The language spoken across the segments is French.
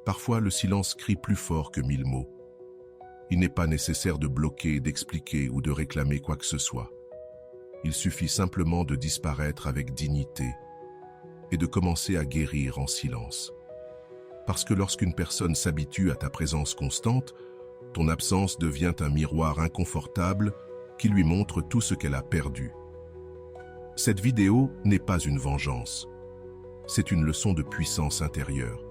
Parfois, le silence crie plus fort que 1000 mots. Il n'est pas nécessaire de bloquer, d'expliquer ou de réclamer quoi que ce soit. Il suffit simplement de disparaître avec dignité et de commencer à guérir en silence. Parce que lorsqu'une personne s'habitue à ta présence constante, ton absence devient un miroir inconfortable qui lui montre tout ce qu'elle a perdu. Cette vidéo n'est pas une vengeance. C'est une leçon de puissance intérieure.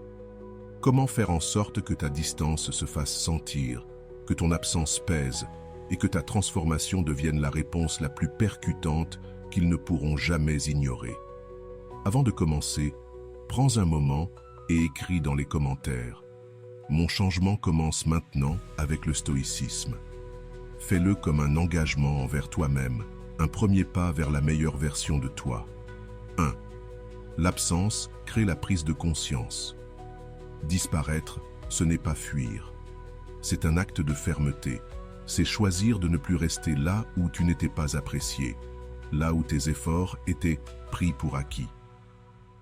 Comment faire en sorte que ta distance se fasse sentir, que ton absence pèse et que ta transformation devienne la réponse la plus percutante qu'ils ne pourront jamais ignorer. Avant de commencer, prends un moment et écris dans les commentaires. Mon changement commence maintenant avec le stoïcisme. Fais-le comme un engagement envers toi-même, un premier pas vers la meilleure version de toi. 1. L'absence crée la prise de conscience. Disparaître, ce n'est pas fuir. C'est un acte de fermeté. C'est choisir de ne plus rester là où tu n'étais pas apprécié, là où tes efforts étaient pris pour acquis.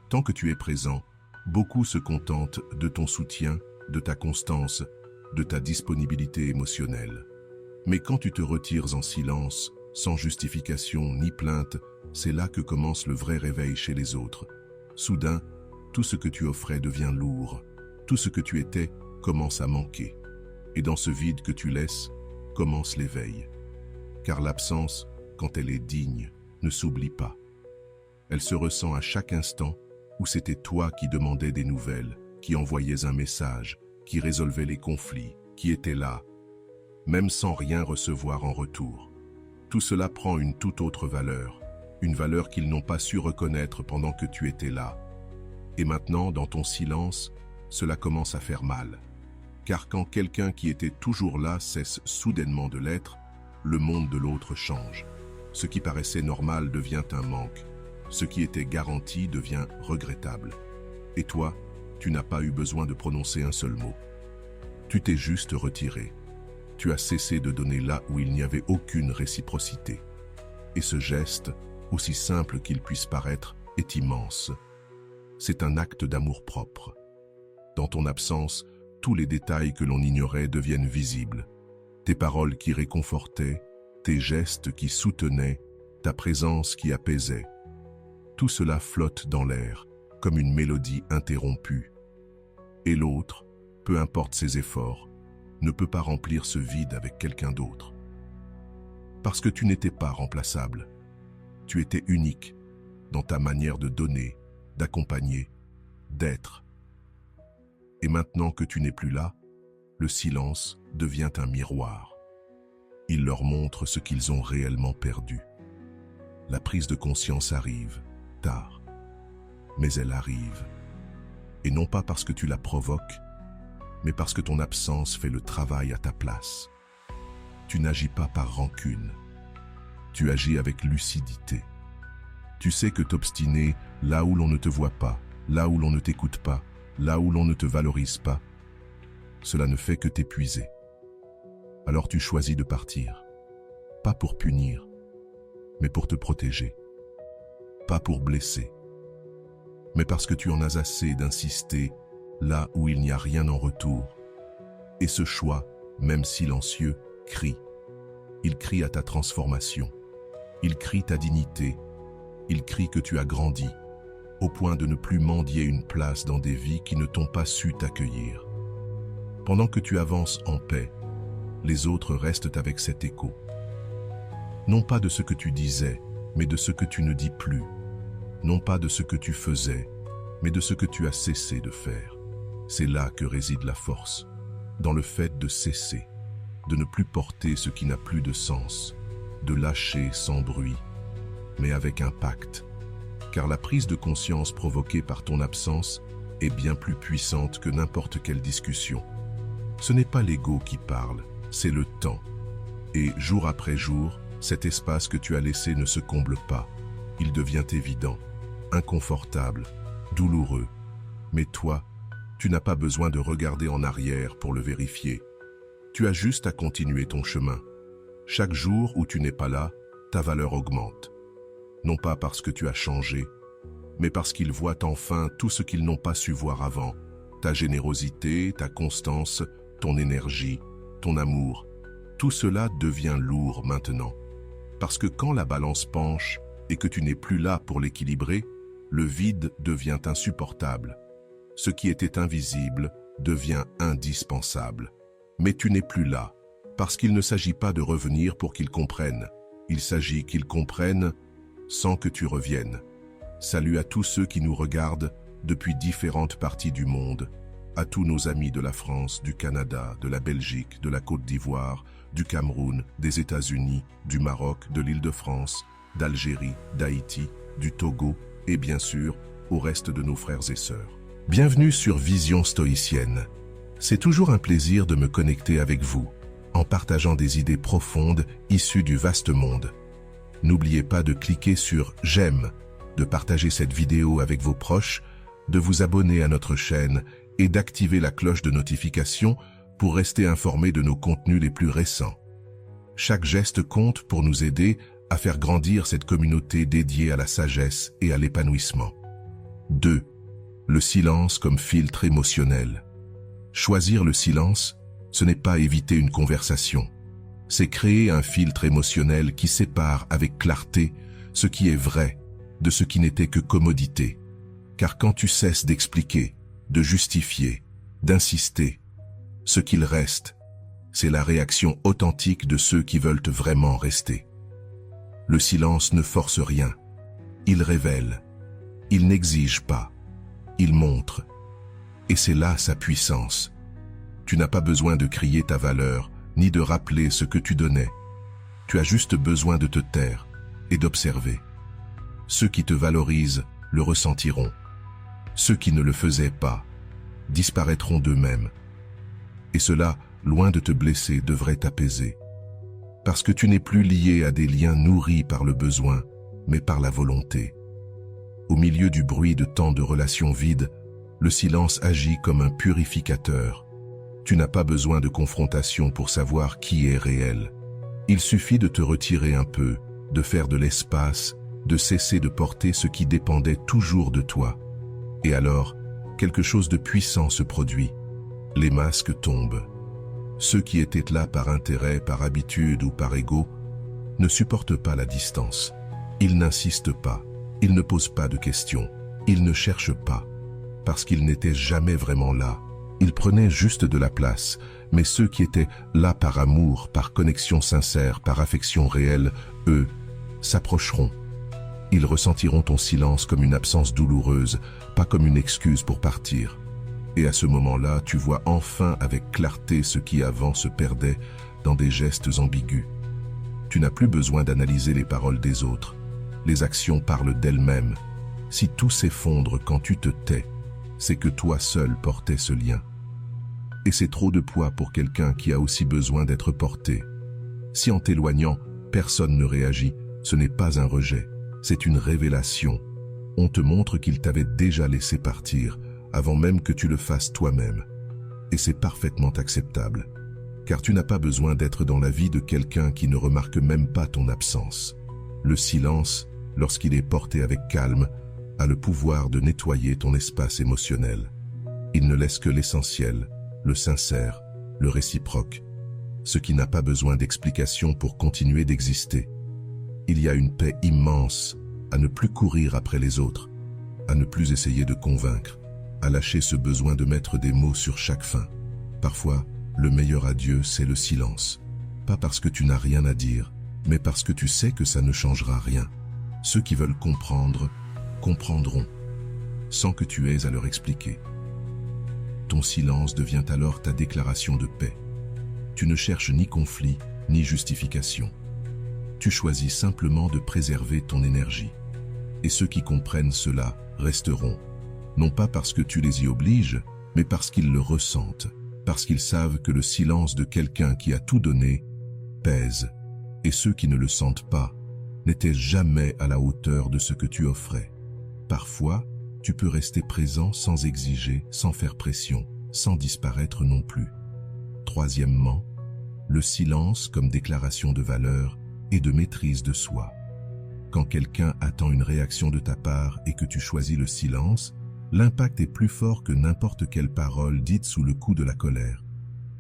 Tant que tu es présent, beaucoup se contentent de ton soutien, de ta constance, de ta disponibilité émotionnelle. Mais quand tu te retires en silence, sans justification ni plainte, c'est là que commence le vrai réveil chez les autres. Soudain, tout ce que tu offrais devient lourd. Tout ce que tu étais commence à manquer. Et dans ce vide que tu laisses, commence l'éveil. Car l'absence, quand elle est digne, ne s'oublie pas. Elle se ressent à chaque instant où c'était toi qui demandais des nouvelles, qui envoyais un message, qui résolvait les conflits, qui était là, même sans rien recevoir en retour. Tout cela prend une toute autre valeur, une valeur qu'ils n'ont pas su reconnaître pendant que tu étais là. Et maintenant, dans ton silence, cela commence à faire mal. Car quand quelqu'un qui était toujours là cesse soudainement de l'être, le monde de l'autre change. Ce qui paraissait normal devient un manque. Ce qui était garanti devient regrettable. Et toi, tu n'as pas eu besoin de prononcer un seul mot. Tu t'es juste retiré. Tu as cessé de donner là où il n'y avait aucune réciprocité. Et ce geste, aussi simple qu'il puisse paraître, est immense. C'est un acte d'amour-propre. Dans ton absence, tous les détails que l'on ignorait deviennent visibles. Tes paroles qui réconfortaient, tes gestes qui soutenaient, ta présence qui apaisait. Tout cela flotte dans l'air, comme une mélodie interrompue. Et l'autre, peu importe ses efforts, ne peut pas remplir ce vide avec quelqu'un d'autre. Parce que tu n'étais pas remplaçable. Tu étais unique dans ta manière de donner, d'accompagner, d'être. Et maintenant que tu n'es plus là, le silence devient un miroir. Il leur montre ce qu'ils ont réellement perdu. La prise de conscience arrive, tard. Mais elle arrive. Et non pas parce que tu la provoques, mais parce que ton absence fait le travail à ta place. Tu n'agis pas par rancune. Tu agis avec lucidité. Tu sais que t'obstiner là où l'on ne te voit pas, là où l'on ne t'écoute pas, là où l'on ne te valorise pas, cela ne fait que t'épuiser. Alors tu choisis de partir. Pas pour punir, mais pour te protéger. Pas pour blesser, mais parce que tu en as assez d'insister là où il n'y a rien en retour. Et ce choix, même silencieux, crie. Il crie à ta transformation. Il crie ta dignité. Il crie que tu as grandi, au point de ne plus mendier une place dans des vies qui ne t'ont pas su t'accueillir. Pendant que tu avances en paix, les autres restent avec cet écho. Non pas de ce que tu disais, mais de ce que tu ne dis plus. Non pas de ce que tu faisais, mais de ce que tu as cessé de faire. C'est là que réside la force, dans le fait de cesser, de ne plus porter ce qui n'a plus de sens, de lâcher sans bruit, mais avec impact. Car la prise de conscience provoquée par ton absence est bien plus puissante que n'importe quelle discussion. Ce n'est pas l'ego qui parle, c'est le temps. Et jour après jour, cet espace que tu as laissé ne se comble pas. Il devient évident, inconfortable, douloureux. Mais toi, tu n'as pas besoin de regarder en arrière pour le vérifier. Tu as juste à continuer ton chemin. Chaque jour où tu n'es pas là, ta valeur augmente. Non pas parce que tu as changé, mais parce qu'ils voient enfin tout ce qu'ils n'ont pas su voir avant. Ta générosité, ta constance, ton énergie, ton amour, tout cela devient lourd maintenant. Parce que quand la balance penche et que tu n'es plus là pour l'équilibrer, le vide devient insupportable. Ce qui était invisible devient indispensable. Mais tu n'es plus là, parce qu'il ne s'agit pas de revenir pour qu'ils comprennent. Il s'agit qu'ils comprennent sans que tu reviennes. Salut à tous ceux qui nous regardent depuis différentes parties du monde, à tous nos amis de la France, du Canada, de la Belgique, de la Côte d'Ivoire, du Cameroun, des États-Unis, du Maroc, de l'Île-de-France, d'Algérie, d'Haïti, du Togo et bien sûr au reste de nos frères et sœurs. Bienvenue sur Vision Stoïcienne. C'est toujours un plaisir de me connecter avec vous, en partageant des idées profondes issues du vaste monde. N'oubliez pas de cliquer sur « J'aime », de partager cette vidéo avec vos proches, de vous abonner à notre chaîne et d'activer la cloche de notification pour rester informé de nos contenus les plus récents. Chaque geste compte pour nous aider à faire grandir cette communauté dédiée à la sagesse et à l'épanouissement. 2. Le silence comme filtre émotionnel. Choisir le silence, ce n'est pas éviter une conversation. C'est créer un filtre émotionnel qui sépare avec clarté ce qui est vrai de ce qui n'était que commodité. Car quand tu cesses d'expliquer, de justifier, d'insister, ce qu'il reste, c'est la réaction authentique de ceux qui veulent vraiment rester. Le silence ne force rien. Il révèle. Il n'exige pas. Il montre. Et c'est là sa puissance. Tu n'as pas besoin de crier ta valeur, ni de rappeler ce que tu donnais. Tu as juste besoin de te taire et d'observer. Ceux qui te valorisent le ressentiront. Ceux qui ne le faisaient pas disparaîtront d'eux-mêmes. Et cela, loin de te blesser, devrait t'apaiser. Parce que tu n'es plus lié à des liens nourris par le besoin, mais par la volonté. Au milieu du bruit de tant de relations vides, le silence agit comme un purificateur. Tu n'as pas besoin de confrontation pour savoir qui est réel. Il suffit de te retirer un peu, de faire de l'espace, de cesser de porter ce qui dépendait toujours de toi. Et alors, quelque chose de puissant se produit. Les masques tombent. Ceux qui étaient là par intérêt, par habitude ou par ego, ne supportent pas la distance. Ils n'insistent pas, ils ne posent pas de questions, ils ne cherchent pas, parce qu'ils n'étaient jamais vraiment là. Ils prenaient juste de la place, mais ceux qui étaient là par amour, par connexion sincère, par affection réelle, eux, s'approcheront. Ils ressentiront ton silence comme une absence douloureuse, pas comme une excuse pour partir. Et à ce moment-là, tu vois enfin avec clarté ce qui avant se perdait dans des gestes ambigus. Tu n'as plus besoin d'analyser les paroles des autres. Les actions parlent d'elles-mêmes. Si tout s'effondre quand tu te tais, c'est que toi seul portais ce lien. Et c'est trop de poids pour quelqu'un qui a aussi besoin d'être porté. Si en t'éloignant, personne ne réagit, ce n'est pas un rejet, c'est une révélation. On te montre qu'il t'avait déjà laissé partir, avant même que tu le fasses toi-même. Et c'est parfaitement acceptable, car tu n'as pas besoin d'être dans la vie de quelqu'un qui ne remarque même pas ton absence. Le silence, lorsqu'il est porté avec calme, a le pouvoir de nettoyer ton espace émotionnel. Il ne laisse que l'essentiel, le sincère, le réciproque, ce qui n'a pas besoin d'explication pour continuer d'exister. Il y a une paix immense à ne plus courir après les autres, à ne plus essayer de convaincre, à lâcher ce besoin de mettre des mots sur chaque fin. Parfois, le meilleur adieu, c'est le silence. Pas parce que tu n'as rien à dire, mais parce que tu sais que ça ne changera rien. Ceux qui veulent comprendre, comprendront, sans que tu aies à leur expliquer. Ton silence devient alors ta déclaration de paix. Tu ne cherches ni conflit, ni justification. Tu choisis simplement de préserver ton énergie. Et ceux qui comprennent cela resteront. Non pas parce que tu les y obliges, mais parce qu'ils le ressentent, parce qu'ils savent que le silence de quelqu'un qui a tout donné pèse, et ceux qui ne le sentent pas n'étaient jamais à la hauteur de ce que tu offrais. Parfois, tu peux rester présent sans exiger, sans faire pression, sans disparaître non plus. Troisièmement, le silence comme déclaration de valeur et de maîtrise de soi. Quand quelqu'un attend une réaction de ta part et que tu choisis le silence, L'impact est plus fort que n'importe quelle parole dite sous le coup de la colère.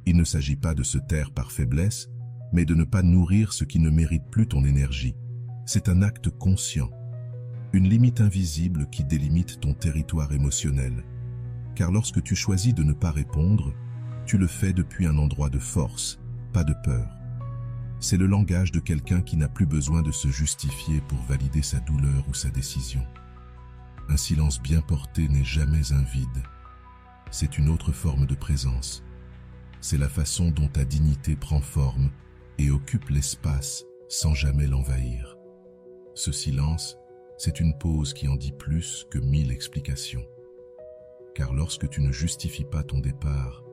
Il ne s'agit pas de se taire par faiblesse, mais de ne pas nourrir ce qui ne mérite plus ton énergie. C'est un acte conscient, une limite invisible qui délimite ton territoire émotionnel. Car lorsque tu choisis de ne pas répondre, tu le fais depuis un endroit de force, pas de peur. C'est le langage de quelqu'un qui n'a plus besoin de se justifier pour valider sa douleur ou sa décision. Un silence bien porté n'est jamais un vide. C'est une autre forme de présence. C'est la façon dont ta dignité prend forme et occupe l'espace sans jamais l'envahir. Ce silence, c'est une pause qui en dit plus que 1000 explications. Car lorsque tu ne justifies pas ton départ,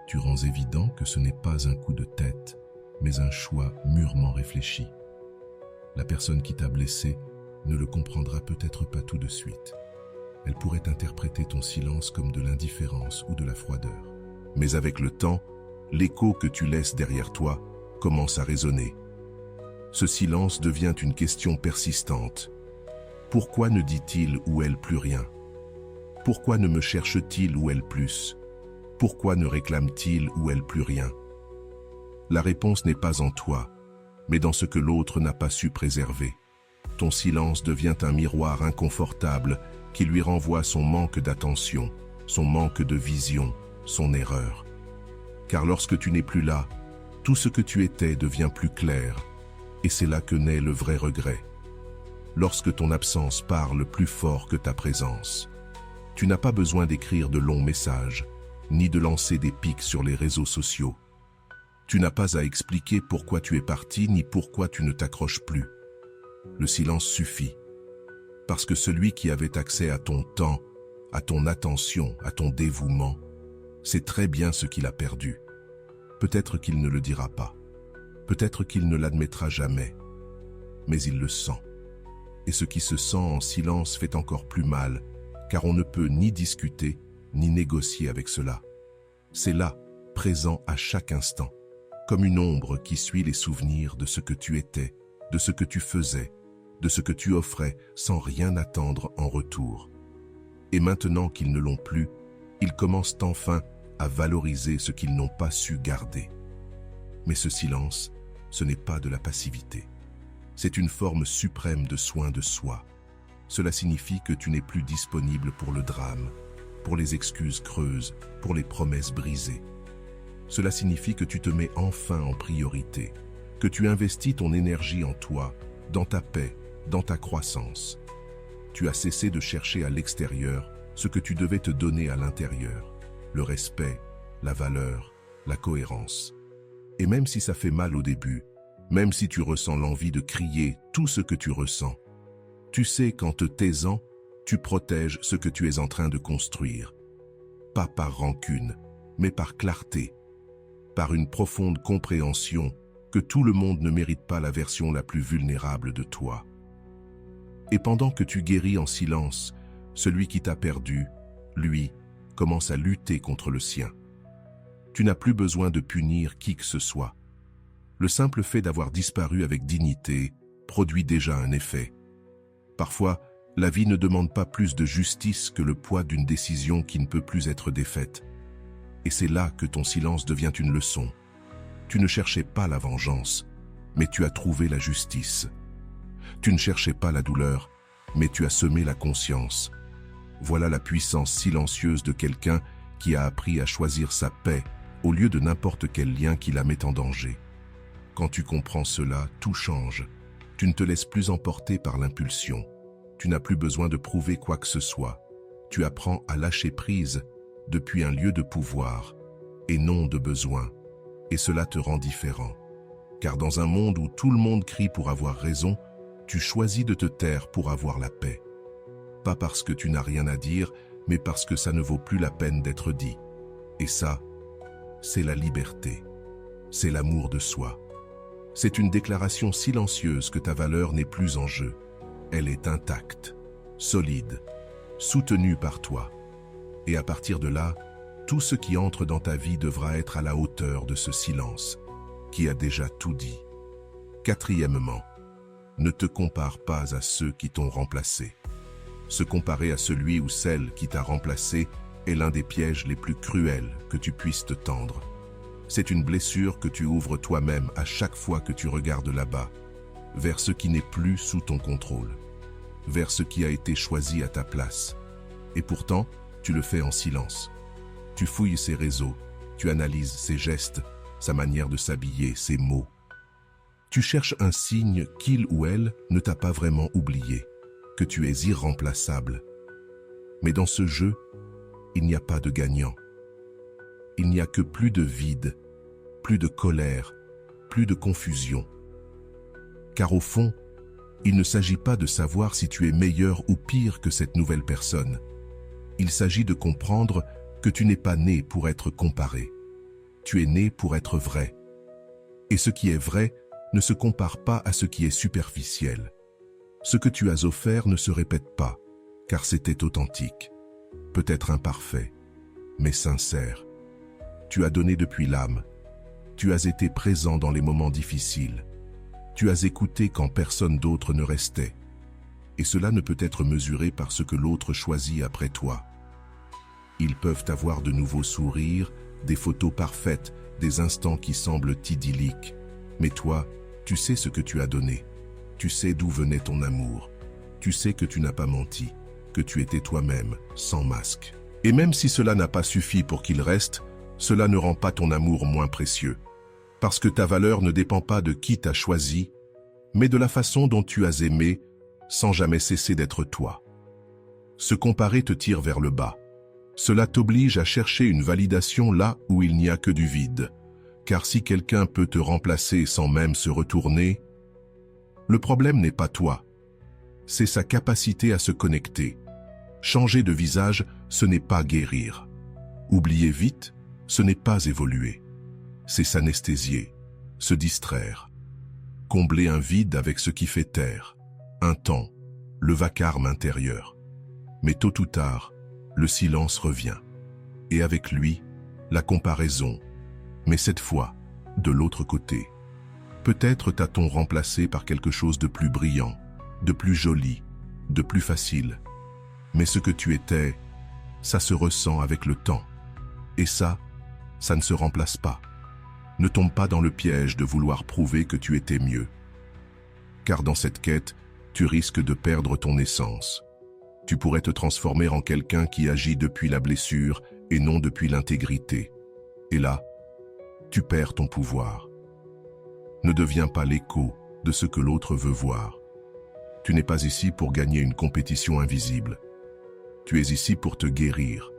tu rends évident que ce n'est pas un coup de tête, mais un choix mûrement réfléchi. La personne qui t'a blessé ne le comprendra peut-être pas tout de suite. Elle pourrait interpréter ton silence comme de l'indifférence ou de la froideur. Mais avec le temps, l'écho que tu laisses derrière toi commence à résonner. Ce silence devient une question persistante. Pourquoi ne dit-il ou elle plus rien? Pourquoi ne me cherche-t-il ou elle plus? Pourquoi ne réclame-t-il ou elle plus rien? La réponse n'est pas en toi, mais dans ce que l'autre n'a pas su préserver. Ton silence devient un miroir inconfortable qui lui renvoie son manque d'attention, son manque de vision, son erreur. Car lorsque tu n'es plus là, tout ce que tu étais devient plus clair, et c'est là que naît le vrai regret. Lorsque ton absence parle plus fort que ta présence. Tu n'as pas besoin d'écrire de longs messages, ni de lancer des pics sur les réseaux sociaux. Tu n'as pas à expliquer pourquoi tu es parti, ni pourquoi tu ne t'accroches plus. Le silence suffit. Parce que celui qui avait accès à ton temps, à ton attention, à ton dévouement, sait très bien ce qu'il a perdu. Peut-être qu'il ne le dira pas. Peut-être qu'il ne l'admettra jamais. Mais il le sent. Et ce qui se sent en silence fait encore plus mal, car on ne peut ni discuter, ni négocier avec cela. C'est là, présent à chaque instant, comme une ombre qui suit les souvenirs de ce que tu étais, de ce que tu faisais, de ce que tu offrais sans rien attendre en retour. Et maintenant qu'ils ne l'ont plus, ils commencent enfin à valoriser ce qu'ils n'ont pas su garder. Mais ce silence, ce n'est pas de la passivité. C'est une forme suprême de soin de soi. Cela signifie que tu n'es plus disponible pour le drame, pour les excuses creuses, pour les promesses brisées. Cela signifie que tu te mets enfin en priorité, que tu investis ton énergie en toi, dans ta paix, dans ta croissance. Tu as cessé de chercher à l'extérieur ce que tu devais te donner à l'intérieur, le respect, la valeur, la cohérence. Et même si ça fait mal au début, même si tu ressens l'envie de crier tout ce que tu ressens, tu sais qu'en te taisant, tu protèges ce que tu es en train de construire. Pas par rancune, mais par clarté, par une profonde compréhension que tout le monde ne mérite pas la version la plus vulnérable de toi. Et pendant que tu guéris en silence, celui qui t'a perdu, lui, commence à lutter contre le sien. Tu n'as plus besoin de punir qui que ce soit. Le simple fait d'avoir disparu avec dignité produit déjà un effet. Parfois, la vie ne demande pas plus de justice que le poids d'une décision qui ne peut plus être défaite. Et c'est là que ton silence devient une leçon. Tu ne cherchais pas la vengeance, mais tu as trouvé la justice. Tu ne cherchais pas la douleur, mais tu as semé la conscience. Voilà la puissance silencieuse de quelqu'un qui a appris à choisir sa paix au lieu de n'importe quel lien qui la met en danger. Quand tu comprends cela, tout change. Tu ne te laisses plus emporter par l'impulsion. Tu n'as plus besoin de prouver quoi que ce soit. Tu apprends à lâcher prise depuis un lieu de pouvoir et non de besoin. Et cela te rend différent. Car dans un monde où tout le monde crie pour avoir raison, tu choisis de te taire pour avoir la paix. Pas parce que tu n'as rien à dire, mais parce que ça ne vaut plus la peine d'être dit. Et ça, c'est la liberté. C'est l'amour de soi. C'est une déclaration silencieuse que ta valeur n'est plus en jeu. Elle est intacte, solide, soutenue par toi. Et à partir de là, tout ce qui entre dans ta vie devra être à la hauteur de ce silence, qui a déjà tout dit. Quatrièmement, ne te compare pas à ceux qui t'ont remplacé. Se comparer à celui ou celle qui t'a remplacé est l'un des pièges les plus cruels que tu puisses te tendre. C'est une blessure que tu ouvres toi-même à chaque fois que tu regardes là-bas, vers ce qui n'est plus sous ton contrôle, vers ce qui a été choisi à ta place. Et pourtant, tu le fais en silence. Tu fouilles ses réseaux, tu analyses ses gestes, sa manière de s'habiller, ses mots. Tu cherches un signe qu'il ou elle ne t'a pas vraiment oublié, que tu es irremplaçable. Mais dans ce jeu, il n'y a pas de gagnant. Il n'y a que plus de vide, plus de colère, plus de confusion. Car au fond, il ne s'agit pas de savoir si tu es meilleur ou pire que cette nouvelle personne. Il s'agit de comprendre que tu n'es pas né pour être comparé. Tu es né pour être vrai. Et ce qui est vrai ne se compare pas à ce qui est superficiel. Ce que tu as offert ne se répète pas, car c'était authentique. Peut-être imparfait, mais sincère. Tu as donné depuis l'âme. Tu as été présent dans les moments difficiles. Tu as écouté quand personne d'autre ne restait. Et cela ne peut être mesuré par ce que l'autre choisit après toi. Ils peuvent avoir de nouveaux sourires, des photos parfaites, des instants qui semblent idylliques. Mais toi, tu sais ce que tu as donné. Tu sais d'où venait ton amour. Tu sais que tu n'as pas menti, que tu étais toi-même, sans masque. Et même si cela n'a pas suffi pour qu'il reste, cela ne rend pas ton amour moins précieux. Parce que ta valeur ne dépend pas de qui t'a choisi, mais de la façon dont tu as aimé, sans jamais cesser d'être toi. Se comparer te tire vers le bas. Cela t'oblige à chercher une validation là où il n'y a que du vide. Car si quelqu'un peut te remplacer sans même se retourner, le problème n'est pas toi. C'est sa capacité à se connecter. Changer de visage, ce n'est pas guérir. Oublier vite, ce n'est pas évoluer. C'est s'anesthésier, se distraire. Combler un vide avec ce qui fait taire, un temps, le vacarme intérieur. Mais tôt ou tard, le silence revient. Et avec lui, la comparaison. Mais cette fois, de l'autre côté. Peut-être t'a-t-on remplacé par quelque chose de plus brillant, de plus joli, de plus facile. Mais ce que tu étais, ça se ressent avec le temps. Et ça ne se remplace pas. Ne tombe pas dans le piège de vouloir prouver que tu étais mieux. Car dans cette quête, tu risques de perdre ton essence. Tu pourrais te transformer en quelqu'un qui agit depuis la blessure et non depuis l'intégrité. Et là, tu perds ton pouvoir. Ne deviens pas l'écho de ce que l'autre veut voir. Tu n'es pas ici pour gagner une compétition invisible. Tu es ici pour te guérir,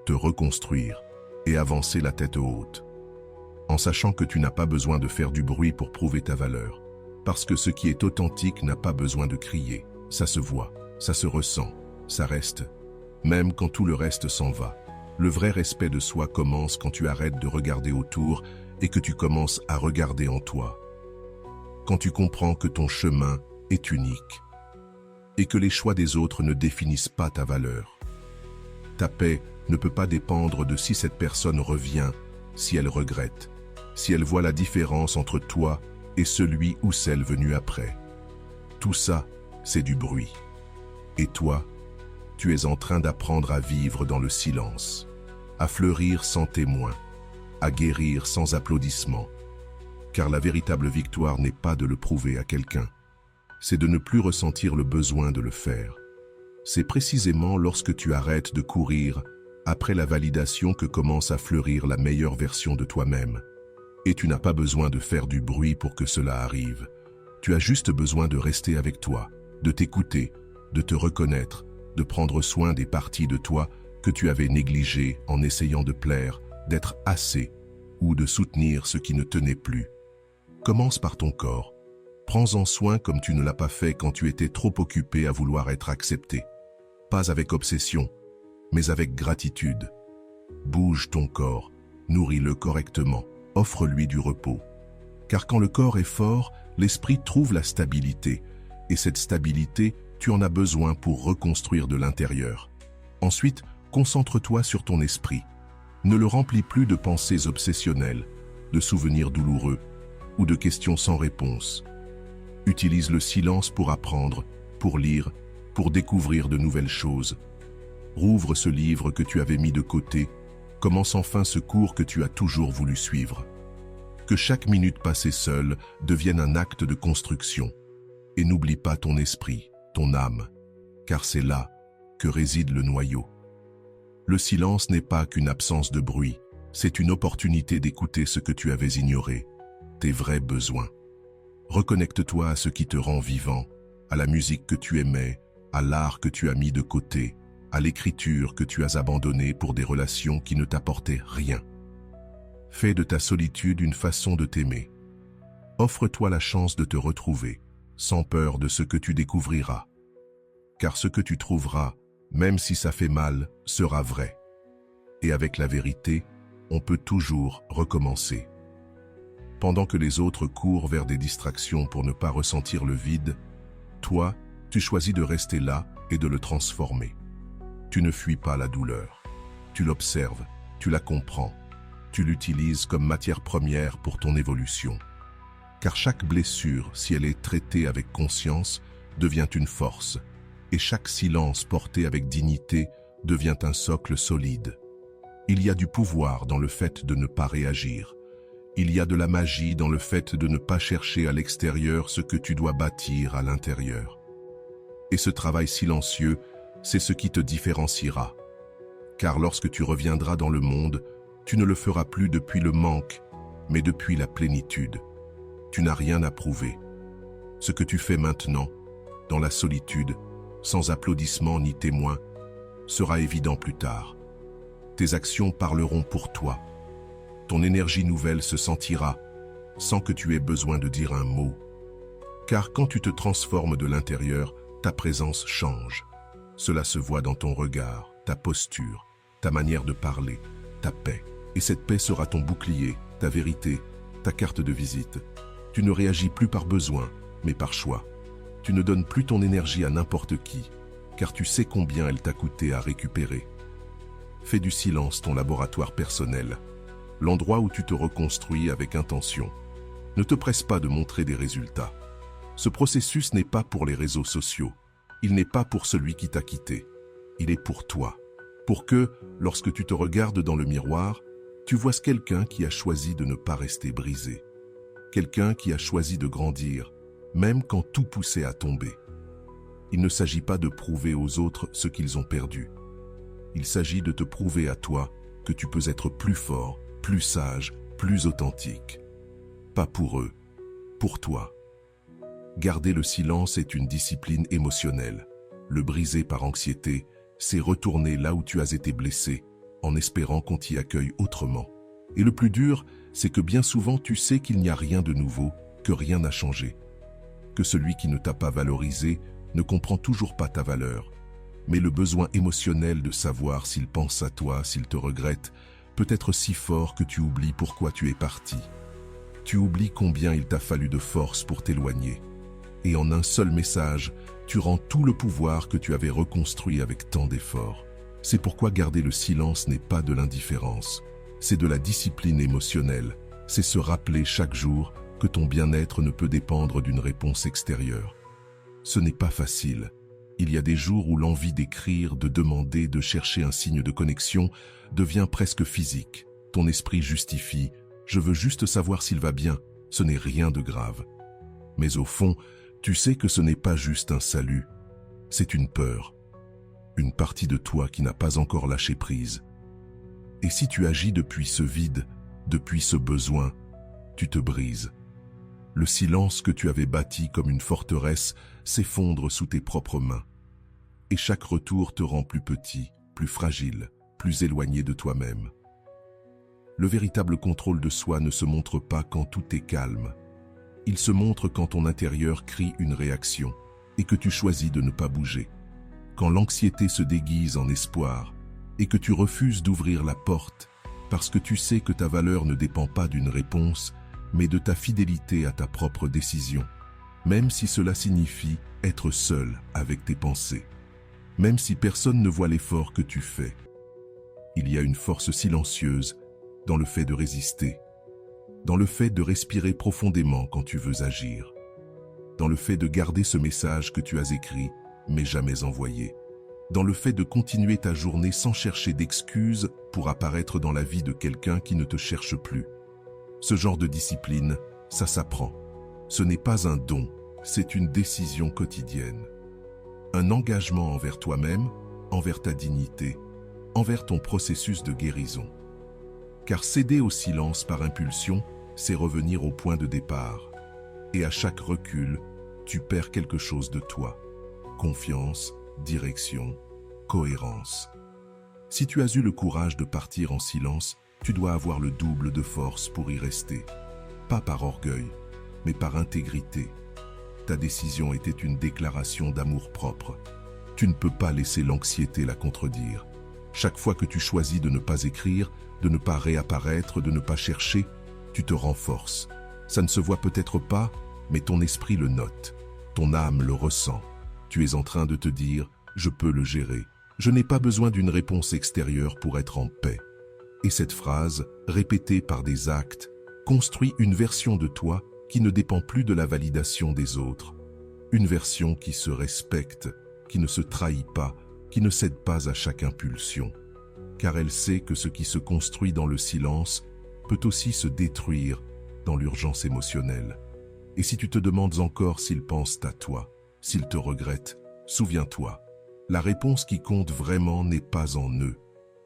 te reconstruire et avancer la tête haute. En sachant que tu n'as pas besoin de faire du bruit pour prouver ta valeur. Parce que ce qui est authentique n'a pas besoin de crier. Ça se voit, ça se ressent, ça reste. Même quand tout le reste s'en va. Le vrai respect de soi commence quand tu arrêtes de regarder autour et que tu commences à regarder en toi. Quand tu comprends que ton chemin est unique et que les choix des autres ne définissent pas ta valeur. Ta paix ne peut pas dépendre de si cette personne revient, si elle regrette, si elle voit la différence entre toi et celui ou celle venue après. Tout ça, c'est du bruit. Et toi, tu es en train d'apprendre à vivre dans le silence, à fleurir sans témoin, à guérir sans applaudissements. Car la véritable victoire n'est pas de le prouver à quelqu'un, c'est de ne plus ressentir le besoin de le faire. C'est précisément lorsque tu arrêtes de courir après la validation que commence à fleurir la meilleure version de toi-même. Et tu n'as pas besoin de faire du bruit pour que cela arrive. Tu as juste besoin de rester avec toi, de t'écouter, de te reconnaître, de prendre soin des parties de toi que tu avais négligées en essayant de plaire, d'être assez ou de soutenir ce qui ne tenait plus. Commence par ton corps. Prends-en soin comme tu ne l'as pas fait quand tu étais trop occupé à vouloir être accepté. Pas avec obsession, mais avec gratitude. Bouge ton corps, nourris-le correctement, offre-lui du repos. Car quand le corps est fort, l'esprit trouve la stabilité. Et cette stabilité, tu en as besoin pour reconstruire de l'intérieur. Ensuite, concentre-toi sur ton esprit. Ne le remplis plus de pensées obsessionnelles, de souvenirs douloureux ou de questions sans réponse. Utilise le silence pour apprendre, pour lire, pour découvrir de nouvelles choses. Rouvre ce livre que tu avais mis de côté, commence enfin ce cours que tu as toujours voulu suivre. Que chaque minute passée seule devienne un acte de construction. Et n'oublie pas ton esprit, ton âme, car c'est là que réside le noyau. Le silence n'est pas qu'une absence de bruit, c'est une opportunité d'écouter ce que tu avais ignoré, tes vrais besoins. Reconnecte-toi à ce qui te rend vivant, à la musique que tu aimais, à l'art que tu as mis de côté, à l'écriture que tu as abandonnée pour des relations qui ne t'apportaient rien. Fais de ta solitude une façon de t'aimer. Offre-toi la chance de te retrouver, sans peur de ce que tu découvriras. Car ce que tu trouveras, même si ça fait mal, sera vrai. Et avec la vérité, on peut toujours recommencer. Pendant que les autres courent vers des distractions pour ne pas ressentir le vide, toi, tu choisis de rester là et de le transformer. Tu ne fuis pas la douleur. Tu l'observes, tu la comprends. Tu l'utilises comme matière première pour ton évolution. Car chaque blessure, si elle est traitée avec conscience, devient une force. Et chaque silence porté avec dignité devient un socle solide. Il y a du pouvoir dans le fait de ne pas réagir. Il y a de la magie dans le fait de ne pas chercher à l'extérieur ce que tu dois bâtir à l'intérieur. Et ce travail silencieux, c'est ce qui te différenciera. Car lorsque tu reviendras dans le monde, tu ne le feras plus depuis le manque, mais depuis la plénitude. Tu n'as rien à prouver. Ce que tu fais maintenant, dans la solitude, sans applaudissements ni témoins, sera évident plus tard. Tes actions parleront pour toi. Ton énergie nouvelle se sentira, sans que tu aies besoin de dire un mot. Car quand tu te transformes de l'intérieur, ta présence change. Cela se voit dans ton regard, ta posture, ta manière de parler, ta paix. Et cette paix sera ton bouclier, ta vérité, ta carte de visite. Tu ne réagis plus par besoin, mais par choix. Tu ne donnes plus ton énergie à n'importe qui, car tu sais combien elle t'a coûté à récupérer. Fais du silence ton laboratoire personnel, l'endroit où tu te reconstruis avec intention. Ne te presse pas de montrer des résultats. Ce processus n'est pas pour les réseaux sociaux. Il n'est pas pour celui qui t'a quitté. Il est pour toi. Pour que, lorsque tu te regardes dans le miroir, tu vois quelqu'un qui a choisi de ne pas rester brisé. Quelqu'un qui a choisi de grandir, même quand tout poussait à tomber. Il ne s'agit pas de prouver aux autres ce qu'ils ont perdu. Il s'agit de te prouver à toi que tu peux être plus fort, plus sage, plus authentique. Pas pour eux, pour toi. Garder le silence est une discipline émotionnelle. Le briser par anxiété, c'est retourner là où tu as été blessé, en espérant qu'on t'y accueille autrement. Et le plus dur, c'est que bien souvent tu sais qu'il n'y a rien de nouveau, que rien n'a changé. Que celui qui ne t'a pas valorisé ne comprend toujours pas ta valeur. Mais le besoin émotionnel de savoir s'il pense à toi, s'il te regrette, peut être si fort que tu oublies pourquoi tu es parti. Tu oublies combien il t'a fallu de force pour t'éloigner. Et en un seul message, tu rends tout le pouvoir que tu avais reconstruit avec tant d'efforts. C'est pourquoi garder le silence n'est pas de l'indifférence. C'est de la discipline émotionnelle. C'est se rappeler chaque jour que ton bien-être ne peut dépendre d'une réponse extérieure. Ce n'est pas facile. Il y a des jours où l'envie d'écrire, de demander, de chercher un signe de connexion devient presque physique. Ton esprit justifie « je veux juste savoir s'il va bien », ce n'est rien de grave. Mais au fond, tu sais que ce n'est pas juste un salut, c'est une peur. Une partie de toi qui n'a pas encore lâché prise. Et si tu agis depuis ce vide, depuis ce besoin, tu te brises. Le silence que tu avais bâti comme une forteresse s'effondre sous tes propres mains. Et chaque retour te rend plus petit, plus fragile, plus éloigné de toi-même. Le véritable contrôle de soi ne se montre pas quand tout est calme. Il se montre quand ton intérieur crie une réaction et que tu choisis de ne pas bouger. Quand l'anxiété se déguise en espoir et que tu refuses d'ouvrir la porte parce que tu sais que ta valeur ne dépend pas d'une réponse, mais de ta fidélité à ta propre décision, même si cela signifie être seul avec tes pensées, même si personne ne voit l'effort que tu fais. Il y a une force silencieuse dans le fait de résister, dans le fait de respirer profondément quand tu veux agir, dans le fait de garder ce message que tu as écrit mais jamais envoyé. Dans le fait de continuer ta journée sans chercher d'excuses pour apparaître dans la vie de quelqu'un qui ne te cherche plus. Ce genre de discipline, ça s'apprend. Ce n'est pas un don, c'est une décision quotidienne. Un engagement envers toi-même, envers ta dignité, envers ton processus de guérison. Car céder au silence par impulsion, c'est revenir au point de départ. Et à chaque recul, tu perds quelque chose de toi. Confiance, direction, cohérence. Si tu as eu le courage de partir en silence, tu dois avoir le double de force pour y rester. Pas par orgueil, mais par intégrité. Ta décision était une déclaration d'amour-propre. Tu ne peux pas laisser l'anxiété la contredire. Chaque fois que tu choisis de ne pas écrire, de ne pas réapparaître, de ne pas chercher, tu te renforces. Ça ne se voit peut-être pas, mais ton esprit le note. Ton âme le ressent. Tu es en train de te dire « je peux le gérer ». Je n'ai pas besoin d'une réponse extérieure pour être en paix. Et cette phrase, répétée par des actes, construit une version de toi qui ne dépend plus de la validation des autres. Une version qui se respecte, qui ne se trahit pas, qui ne cède pas à chaque impulsion. Car elle sait que ce qui se construit dans le silence peut aussi se détruire dans l'urgence émotionnelle. Et si tu te demandes encore s'ils pensent à toi, s'ils te regrettent, souviens-toi. La réponse qui compte vraiment n'est pas en eux,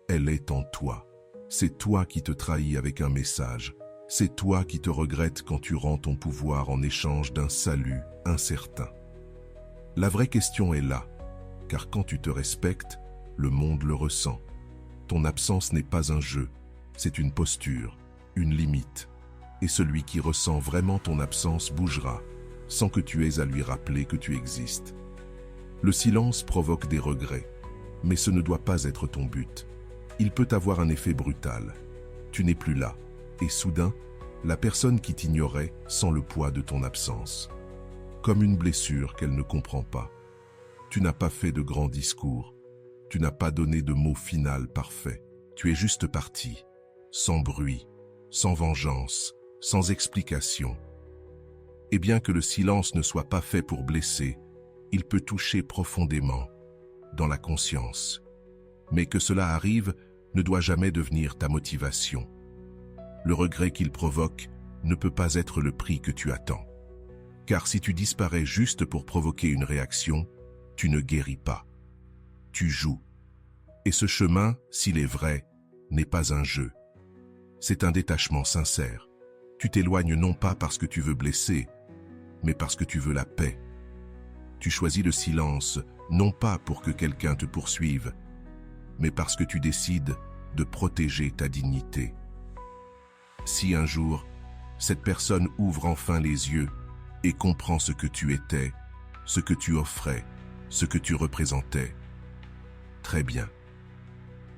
elle est en toi. C'est toi qui te trahis avec un message. C'est toi qui te regrettes quand tu rends ton pouvoir en échange d'un salut incertain. La vraie question est là, car quand tu te respectes, le monde le ressent. Ton absence n'est pas un jeu, c'est une posture, une limite. Et celui qui ressent vraiment ton absence bougera, sans que tu aies à lui rappeler que tu existes. Le silence provoque des regrets, mais ce ne doit pas être ton but. Il peut avoir un effet brutal. Tu n'es plus là, et soudain, la personne qui t'ignorait sent le poids de ton absence. Comme une blessure qu'elle ne comprend pas. Tu n'as pas fait de grands discours. Tu n'as pas donné de mot final parfait. Tu es juste parti, sans bruit, sans vengeance, sans explication. Et bien que le silence ne soit pas fait pour blesser, il peut toucher profondément, dans la conscience. Mais que cela arrive ne doit jamais devenir ta motivation. Le regret qu'il provoque ne peut pas être le prix que tu attends. Car si tu disparais juste pour provoquer une réaction, tu ne guéris pas. Tu joues. Et ce chemin, s'il est vrai, n'est pas un jeu. C'est un détachement sincère. Tu t'éloignes non pas parce que tu veux blesser, mais parce que tu veux la paix. Tu choisis le silence, non pas pour que quelqu'un te poursuive, mais parce que tu décides de protéger ta dignité. Si un jour, cette personne ouvre enfin les yeux et comprend ce que tu étais, ce que tu offrais, ce que tu représentais, très bien.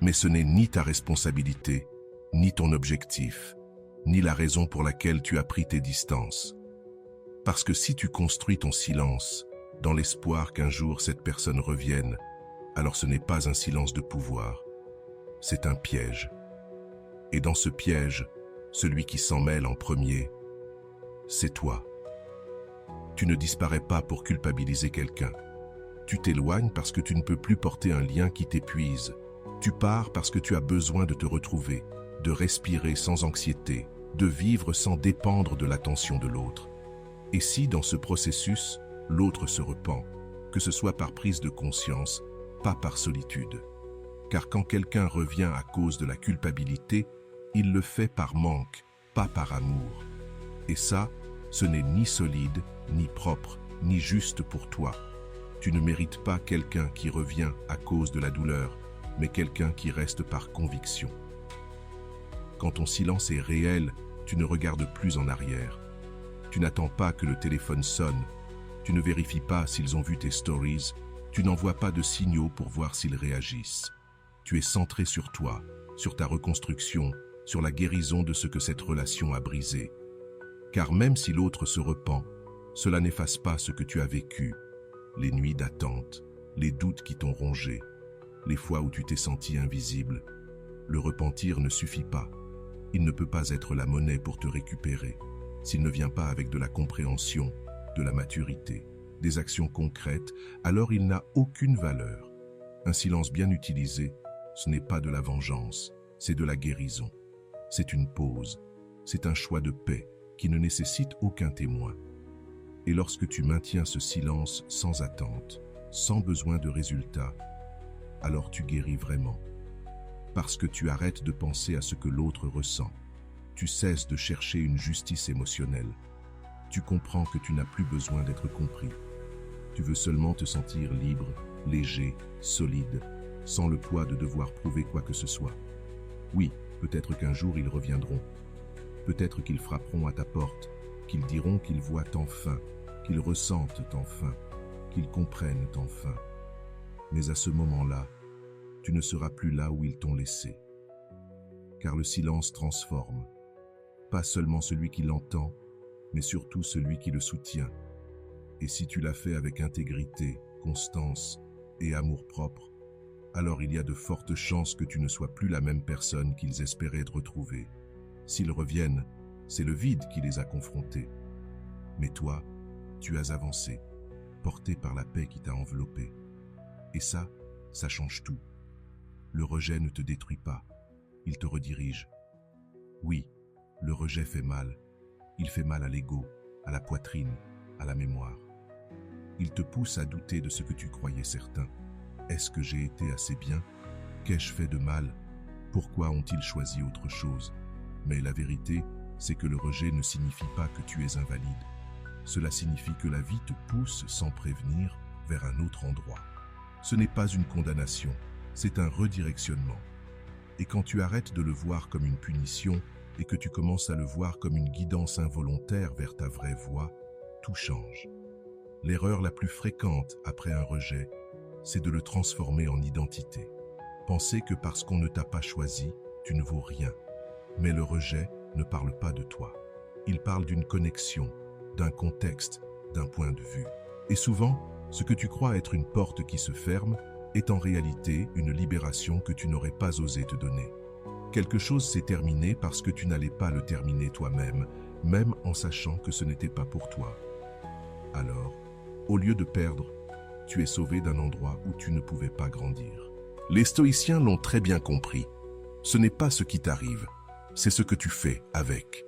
Mais ce n'est ni ta responsabilité, ni ton objectif, ni la raison pour laquelle tu as pris tes distances. Parce que si tu construis ton silence, dans l'espoir qu'un jour cette personne revienne, alors ce n'est pas un silence de pouvoir, c'est un piège. Et dans ce piège, celui qui s'en mêle en premier, c'est toi. Tu ne disparais pas pour culpabiliser quelqu'un. Tu t'éloignes parce que tu ne peux plus porter un lien qui t'épuise. Tu pars parce que tu as besoin de te retrouver, de respirer sans anxiété, de vivre sans dépendre de l'attention de l'autre. Et si, dans ce processus, l'autre se repent, que ce soit par prise de conscience, pas par solitude. Car quand quelqu'un revient à cause de la culpabilité, il le fait par manque, pas par amour. Et ça, ce n'est ni solide, ni propre, ni juste pour toi. Tu ne mérites pas quelqu'un qui revient à cause de la douleur, mais quelqu'un qui reste par conviction. Quand ton silence est réel, tu ne regardes plus en arrière. Tu n'attends pas que le téléphone sonne. Tu ne vérifies pas s'ils ont vu tes stories. Tu n'envoies pas de signaux pour voir s'ils réagissent. Tu es centré sur toi, sur ta reconstruction, sur la guérison de ce que cette relation a brisé. Car même si l'autre se repent, cela n'efface pas ce que tu as vécu, les nuits d'attente, les doutes qui t'ont rongé, les fois où tu t'es senti invisible. Le repentir ne suffit pas. Il ne peut pas être la monnaie pour te récupérer, s'il ne vient pas avec de la compréhension, de la maturité, des actions concrètes, alors il n'a aucune valeur. Un silence bien utilisé, ce n'est pas de la vengeance, c'est de la guérison. C'est une pause, c'est un choix de paix qui ne nécessite aucun témoin. Et lorsque tu maintiens ce silence sans attente, sans besoin de résultat, alors tu guéris vraiment. Parce que tu arrêtes de penser à ce que l'autre ressent. Tu cesses de chercher une justice émotionnelle. Tu comprends que tu n'as plus besoin d'être compris. Tu veux seulement te sentir libre, léger, solide, sans le poids de devoir prouver quoi que ce soit. Oui, peut-être qu'un jour ils reviendront. Peut-être qu'ils frapperont à ta porte, qu'ils diront qu'ils voient enfin, qu'ils ressentent enfin, qu'ils comprennent enfin. Mais à ce moment-là, tu ne seras plus là où ils t'ont laissé. Car le silence transforme. Pas seulement celui qui l'entend, mais surtout celui qui le soutient. Et si tu l'as fait avec intégrité, constance et amour-propre, alors il y a de fortes chances que tu ne sois plus la même personne qu'ils espéraient te retrouver. S'ils reviennent, c'est le vide qui les a confrontés. Mais toi, tu as avancé, porté par la paix qui t'a enveloppé. Et ça change tout. Le rejet ne te détruit pas, il te redirige. Oui, le rejet fait mal. Il fait mal à l'ego, à la poitrine, à la mémoire. Il te pousse à douter de ce que tu croyais certain. Est-ce que j'ai été assez bien? Qu'ai-je fait de mal? Pourquoi ont-ils choisi autre chose? Mais la vérité, c'est que le rejet ne signifie pas que tu es invalide. Cela signifie que la vie te pousse sans prévenir vers un autre endroit. Ce n'est pas une condamnation, c'est un redirectionnement. Et quand tu arrêtes de le voir comme une punition et que tu commences à le voir comme une guidance involontaire vers ta vraie voie, tout change. L'erreur la plus fréquente après un rejet, c'est de le transformer en identité. Penser que parce qu'on ne t'a pas choisi, tu ne vaux rien. Mais le rejet ne parle pas de toi. Il parle d'une connexion, d'un contexte, d'un point de vue. Et souvent, ce que tu crois être une porte qui se ferme est en réalité une libération que tu n'aurais pas osé te donner. Quelque chose s'est terminé parce que tu n'allais pas le terminer toi-même, même en sachant que ce n'était pas pour toi. Alors, au lieu de perdre, tu es sauvé d'un endroit où tu ne pouvais pas grandir. Les stoïciens l'ont très bien compris. Ce n'est pas ce qui t'arrive, c'est ce que tu fais avec.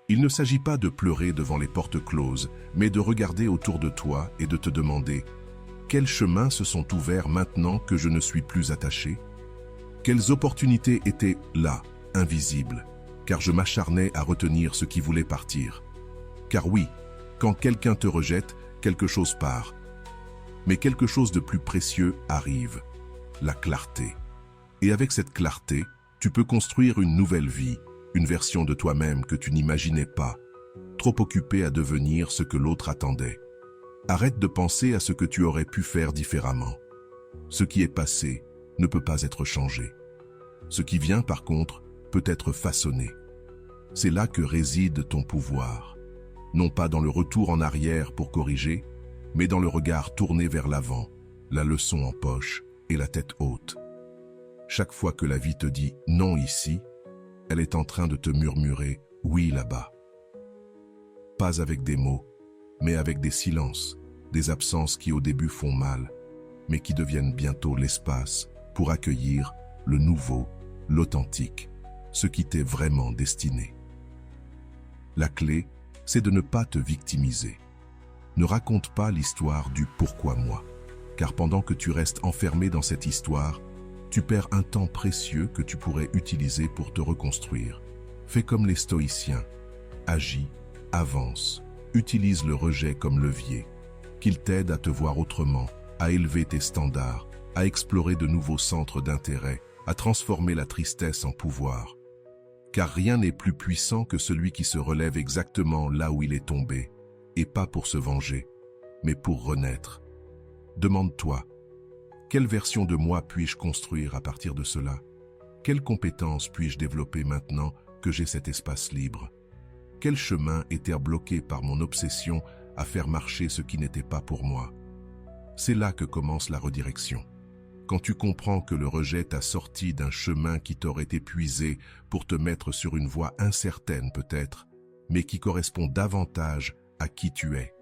Il ne s'agit pas de pleurer devant les portes closes, mais de regarder autour de toi et de te demander « Quels chemins se sont ouverts maintenant que je ne suis plus attaché ? Quelles opportunités étaient là, invisibles, car je m'acharnais à retenir ce qui voulait partir. Car oui, quand quelqu'un te rejette, quelque chose part. Mais quelque chose de plus précieux arrive, la clarté. Et avec cette clarté, tu peux construire une nouvelle vie, une version de toi-même que tu n'imaginais pas, trop occupé à devenir ce que l'autre attendait. Arrête de penser à ce que tu aurais pu faire différemment. Ce qui est passé ne peut pas être changé. Ce qui vient, par contre, peut être façonné. C'est là que réside ton pouvoir. Non pas dans le retour en arrière pour corriger, mais dans le regard tourné vers l'avant, la leçon en poche et la tête haute. Chaque fois que la vie te dit « non ici », elle est en train de te murmurer « oui là-bas ». Pas avec des mots, mais avec des silences, des absences qui au début font mal, mais qui deviennent bientôt l'espace pour accueillir le nouveau, l'authentique, ce qui t'est vraiment destiné. La clé, c'est de ne pas te victimiser. Ne raconte pas l'histoire du « pourquoi moi », car pendant que tu restes enfermé dans cette histoire, tu perds un temps précieux que tu pourrais utiliser pour te reconstruire. Fais comme les stoïciens, agis, avance, utilise le rejet comme levier, qu'il t'aide à te voir autrement, à élever tes standards, à explorer de nouveaux centres d'intérêt, à transformer la tristesse en pouvoir. Car rien n'est plus puissant que celui qui se relève exactement là où il est tombé, et pas pour se venger, mais pour renaître. Demande-toi, quelle version de moi puis-je construire à partir de cela? Quelles compétences puis-je développer maintenant que j'ai cet espace libre? Quel chemin était bloqué par mon obsession à faire marcher ce qui n'était pas pour moi? C'est là que commence la redirection. Quand tu comprends que le rejet t'a sorti d'un chemin qui t'aurait épuisé pour te mettre sur une voie incertaine peut-être, mais qui correspond davantage à qui tu es.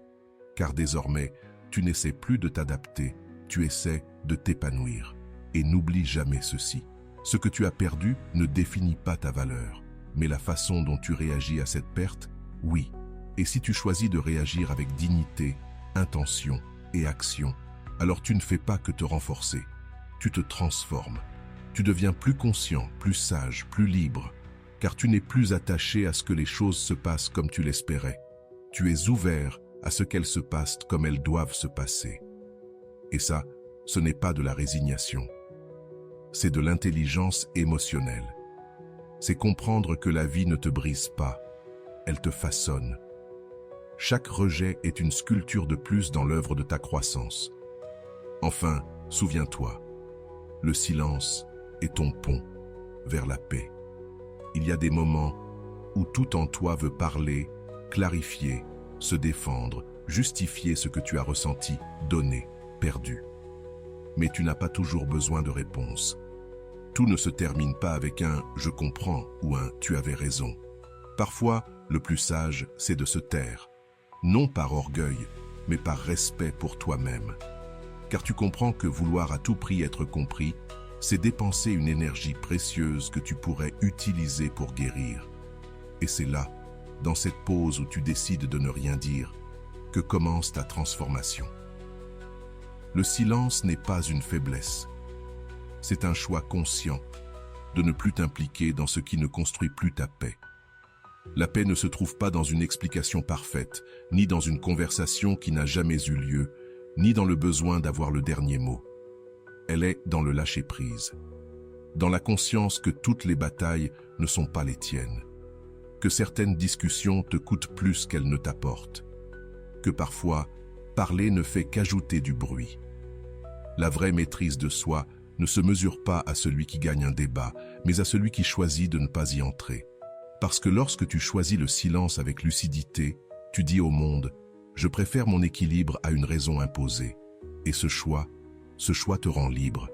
Car désormais, Tu n'essaies plus de t'adapter, tu essaies de t'épanouir. Et n'oublie jamais ceci. Ce que tu as perdu ne définit pas ta valeur, mais la façon dont tu réagis à cette perte, oui. Et si tu choisis de réagir avec dignité, intention et action, alors tu ne fais pas que te renforcer. Tu te transformes. Tu deviens plus conscient, plus sage, plus libre, car tu n'es plus attaché à ce que les choses se passent comme tu l'espérais. Tu es ouvert à ce qu'elles se passent comme elles doivent se passer. Et ça, ce n'est pas de la résignation. C'est de l'intelligence émotionnelle. C'est comprendre que la vie ne te brise pas, elle te façonne. Chaque rejet est une sculpture de plus dans l'œuvre de ta croissance. Enfin, souviens-toi, le silence est ton pont vers la paix. Il y a des moments où tout en toi veut parler, clarifier, se défendre, justifier ce que tu as ressenti, donné, perdu. Mais tu n'as pas toujours besoin de réponse. Tout ne se termine pas avec un « je comprends » ou un « tu avais raison ». Parfois, le plus sage, c'est de se taire. Non par orgueil, mais par respect pour toi-même. Car tu comprends que vouloir à tout prix être compris, c'est dépenser une énergie précieuse que tu pourrais utiliser pour guérir. Et c'est là, dans cette pause où tu décides de ne rien dire, que commence ta transformation. Le silence n'est pas une faiblesse. C'est un choix conscient de ne plus t'impliquer dans ce qui ne construit plus ta paix. La paix ne se trouve pas dans une explication parfaite, ni dans une conversation qui n'a jamais eu lieu, ni dans le besoin d'avoir le dernier mot. Elle est dans le lâcher-prise, dans la conscience que toutes les batailles ne sont pas les tiennes, que certaines discussions te coûtent plus qu'elles ne t'apportent, que parfois, parler ne fait qu'ajouter du bruit. La vraie maîtrise de soi ne se mesure pas à celui qui gagne un débat, mais à celui qui choisit de ne pas y entrer. Parce que lorsque tu choisis le silence avec lucidité, tu dis au monde « Je préfère mon équilibre à une raison imposée ». Et ce choix te rend libre.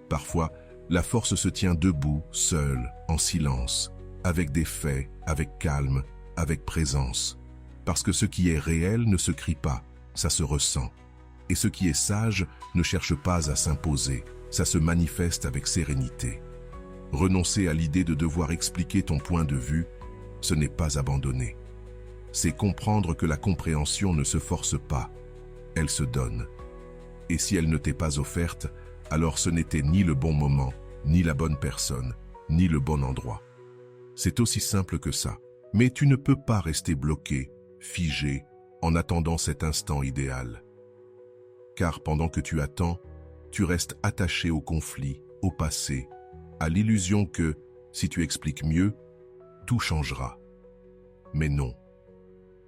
Parfois, la force se tient debout, seule, en silence, avec des faits, avec calme, avec présence. Parce que ce qui est réel ne se crie pas, ça se ressent. Et ce qui est sage ne cherche pas à s'imposer, ça se manifeste avec sérénité. Renoncer à l'idée de devoir expliquer ton point de vue, ce n'est pas abandonner. C'est comprendre que la compréhension ne se force pas, elle se donne. Et si elle ne t'est pas offerte, alors ce n'était ni le bon moment, ni la bonne personne, ni le bon endroit. C'est aussi simple que ça. Mais tu ne peux pas rester bloqué, figé, en attendant cet instant idéal. Car pendant que tu attends, tu restes attaché au conflit, au passé, à l'illusion que, si tu expliques mieux, tout changera. Mais non.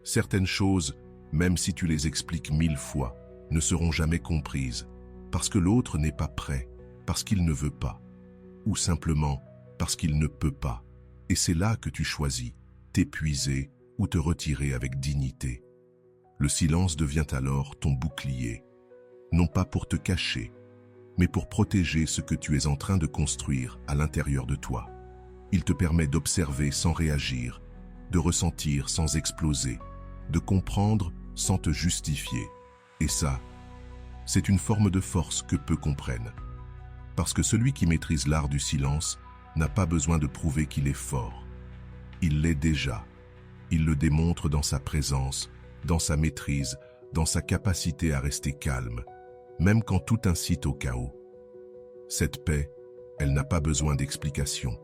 Certaines choses, même si tu les expliques 1000 fois, ne seront jamais comprises, parce que l'autre n'est pas prêt, parce qu'il ne veut pas, ou simplement parce qu'il ne peut pas. Et c'est là que tu choisis, t'épuiser ou te retirer avec dignité. Le silence devient alors ton bouclier, non pas pour te cacher, mais pour protéger ce que tu es en train de construire à l'intérieur de toi. Il te permet d'observer sans réagir, de ressentir sans exploser, de comprendre sans te justifier. Et ça, c'est une forme de force que peu comprennent. Parce que celui qui maîtrise l'art du silence n'a pas besoin de prouver qu'il est fort. Il l'est déjà. Il le démontre dans sa présence, dans sa maîtrise, dans sa capacité à rester calme, même quand tout incite au chaos. Cette paix, elle n'a pas besoin d'explication.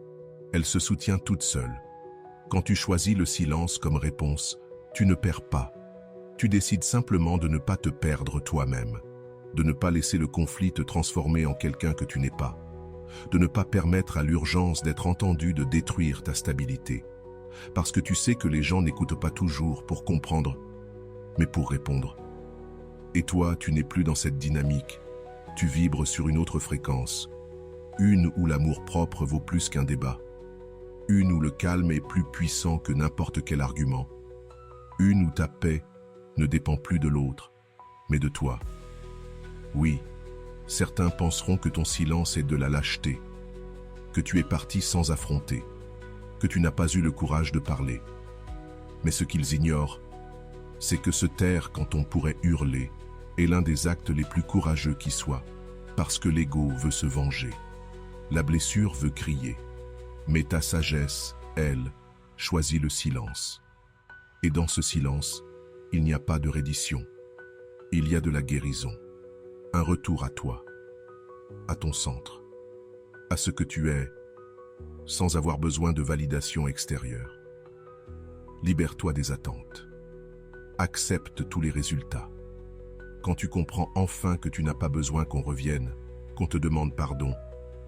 Elle se soutient toute seule. Quand tu choisis le silence comme réponse, tu ne perds pas. Tu décides simplement de ne pas te perdre toi-même, de ne pas laisser le conflit te transformer en quelqu'un que tu n'es pas, de ne pas permettre à l'urgence d'être entendue de détruire ta stabilité. Parce que tu sais que les gens n'écoutent pas toujours pour comprendre, mais pour répondre. Et toi, tu n'es plus dans cette dynamique. Tu vibres sur une autre fréquence. Une où l'amour-propre vaut plus qu'un débat. Une où le calme est plus puissant que n'importe quel argument. Une où ta paix ne dépend plus de l'autre, mais de toi. Oui, certains penseront que ton silence est de la lâcheté, que tu es parti sans affronter, que tu n'as pas eu le courage de parler. Mais ce qu'ils ignorent, c'est que se taire quand on pourrait hurler, est l'un des actes les plus courageux qui soient, parce que l'ego veut se venger. La blessure veut crier. Mais ta sagesse, elle, choisit le silence. Et dans ce silence, il n'y a pas de reddition. Il y a de la guérison. Un retour à toi, à ton centre, à ce que tu es, sans avoir besoin de validation extérieure. Libère-toi des attentes. Accepte tous les résultats. Quand tu comprends enfin que tu n'as pas besoin qu'on revienne, qu'on te demande pardon,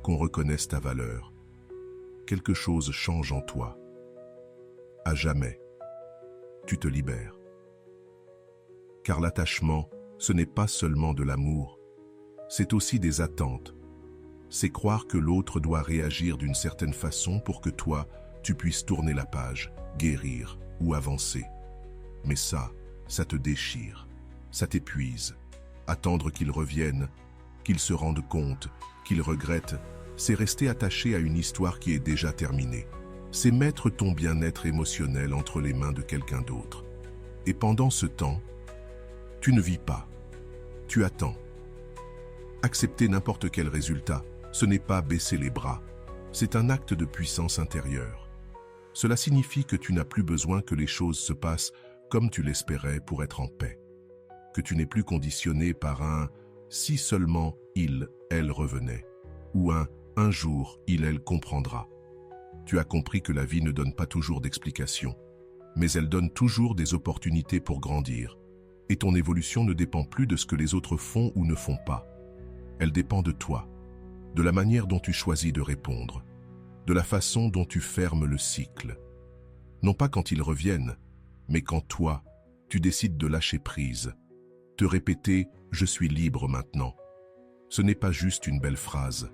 qu'on reconnaisse ta valeur, quelque chose change en toi. À jamais, tu te libères. Car l'attachement, ce n'est pas seulement de l'amour, c'est aussi des attentes. C'est croire que l'autre doit réagir d'une certaine façon pour que toi, tu puisses tourner la page, guérir ou avancer. Mais ça te déchire, ça t'épuise. Attendre qu'il revienne, qu'il se rende compte, qu'il regrette, c'est rester attaché à une histoire qui est déjà terminée. C'est mettre ton bien-être émotionnel entre les mains de quelqu'un d'autre. Et pendant ce temps, tu ne vis pas, tu attends. Accepter n'importe quel résultat, ce n'est pas baisser les bras, c'est un acte de puissance intérieure. Cela signifie que tu n'as plus besoin que les choses se passent comme tu l'espérais pour être en paix. Que tu n'es plus conditionné par un « si seulement il, elle revenait » ou un « un jour, il, elle comprendra ». Tu as compris que la vie ne donne pas toujours d'explications, mais elle donne toujours des opportunités pour grandir. Et ton évolution ne dépend plus de ce que les autres font ou ne font pas. Elle dépend de toi, de la manière dont tu choisis de répondre, de la façon dont tu fermes le cycle. Non pas quand ils reviennent, mais quand toi, tu décides de lâcher prise. Te répéter « je suis libre maintenant ». Ce n'est pas juste une belle phrase,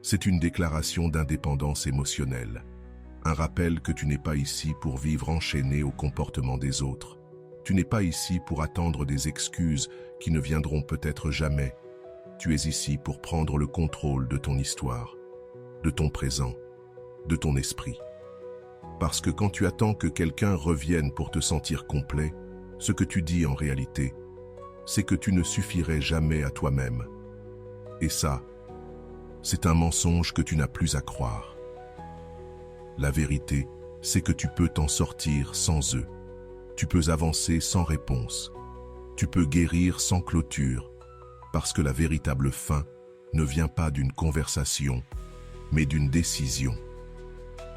c'est une déclaration d'indépendance émotionnelle. Un rappel que tu n'es pas ici pour vivre enchaîné au comportement des autres. Tu n'es pas ici pour attendre des excuses qui ne viendront peut-être jamais. Tu es ici pour prendre le contrôle de ton histoire, de ton présent, de ton esprit. Parce que quand tu attends que quelqu'un revienne pour te sentir complet, ce que tu dis en réalité, c'est que tu ne suffirais jamais à toi-même. Et ça, c'est un mensonge que tu n'as plus à croire. La vérité, c'est que tu peux t'en sortir sans eux. Tu peux avancer sans réponse. Tu peux guérir sans clôture, parce que la véritable fin ne vient pas d'une conversation, mais d'une décision.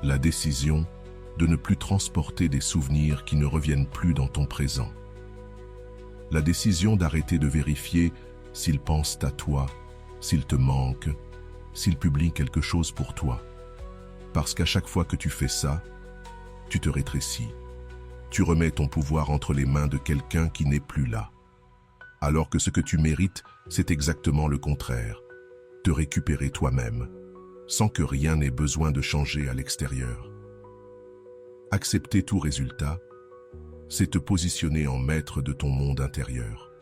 La décision de ne plus transporter des souvenirs qui ne reviennent plus dans ton présent. La décision d'arrêter de vérifier s'ils pensent à toi, s'ils te manquent, s'ils publient quelque chose pour toi. Parce qu'à chaque fois que tu fais ça, tu te rétrécis. Tu remets ton pouvoir entre les mains de quelqu'un qui n'est plus là. Alors que ce que tu mérites, c'est exactement le contraire. Te récupérer toi-même, sans que rien n'ait besoin de changer à l'extérieur. Accepter tout résultat, c'est te positionner en maître de ton monde intérieur.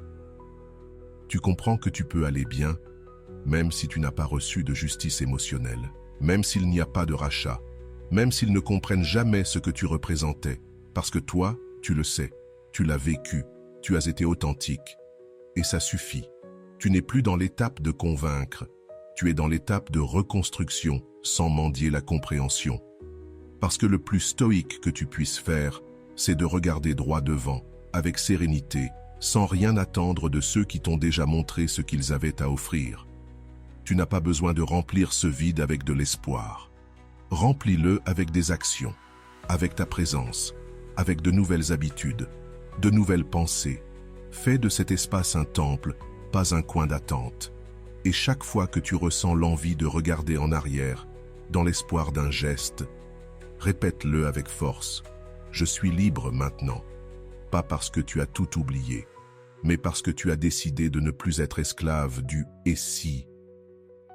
Tu comprends que tu peux aller bien, même si tu n'as pas reçu de justice émotionnelle, même s'il n'y a pas de rachat, même s'ils ne comprennent jamais ce que tu représentais, parce que toi, tu le sais, tu l'as vécu, tu as été authentique, et ça suffit. Tu n'es plus dans l'étape de convaincre, tu es dans l'étape de reconstruction, sans mendier la compréhension. Parce que le plus stoïque que tu puisses faire, c'est de regarder droit devant, avec sérénité, sans rien attendre de ceux qui t'ont déjà montré ce qu'ils avaient à offrir. Tu n'as pas besoin de remplir ce vide avec de l'espoir. Remplis-le avec des actions, avec ta présence, avec de nouvelles habitudes, de nouvelles pensées. Fais de cet espace un temple, pas un coin d'attente. Et chaque fois que tu ressens l'envie de regarder en arrière, dans l'espoir d'un geste, répète-le avec force. Je suis libre maintenant. Pas parce que tu as tout oublié, mais parce que tu as décidé de ne plus être esclave du « et si ».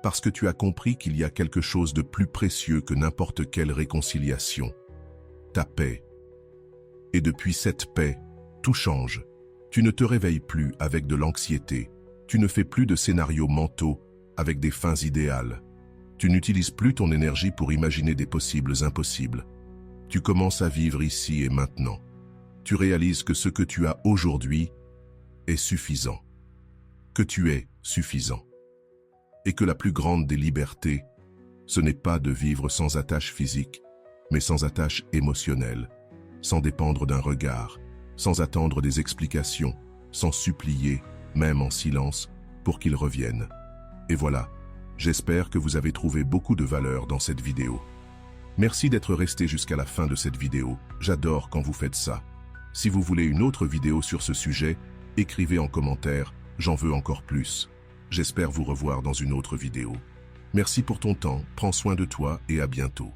Parce que tu as compris qu'il y a quelque chose de plus précieux que n'importe quelle réconciliation. Ta paix. Et depuis cette paix, tout change. Tu ne te réveilles plus avec de l'anxiété. Tu ne fais plus de scénarios mentaux avec des fins idéales. Tu n'utilises plus ton énergie pour imaginer des possibles impossibles. Tu commences à vivre ici et maintenant. Tu réalises que ce que tu as aujourd'hui est suffisant. que tu es suffisant. Et que la plus grande des libertés, ce n'est pas de vivre sans attache physique, mais sans attache émotionnelle, sans dépendre d'un regard, sans attendre des explications, sans supplier, même en silence, pour qu'il revienne. Et voilà, j'espère que vous avez trouvé beaucoup de valeur dans cette vidéo. Merci d'être resté jusqu'à la fin de cette vidéo, j'adore quand vous faites ça. Si vous voulez une autre vidéo sur ce sujet, écrivez en commentaire, j'en veux encore plus. J'espère vous revoir dans une autre vidéo. Merci pour ton temps, prends soin de toi et à bientôt.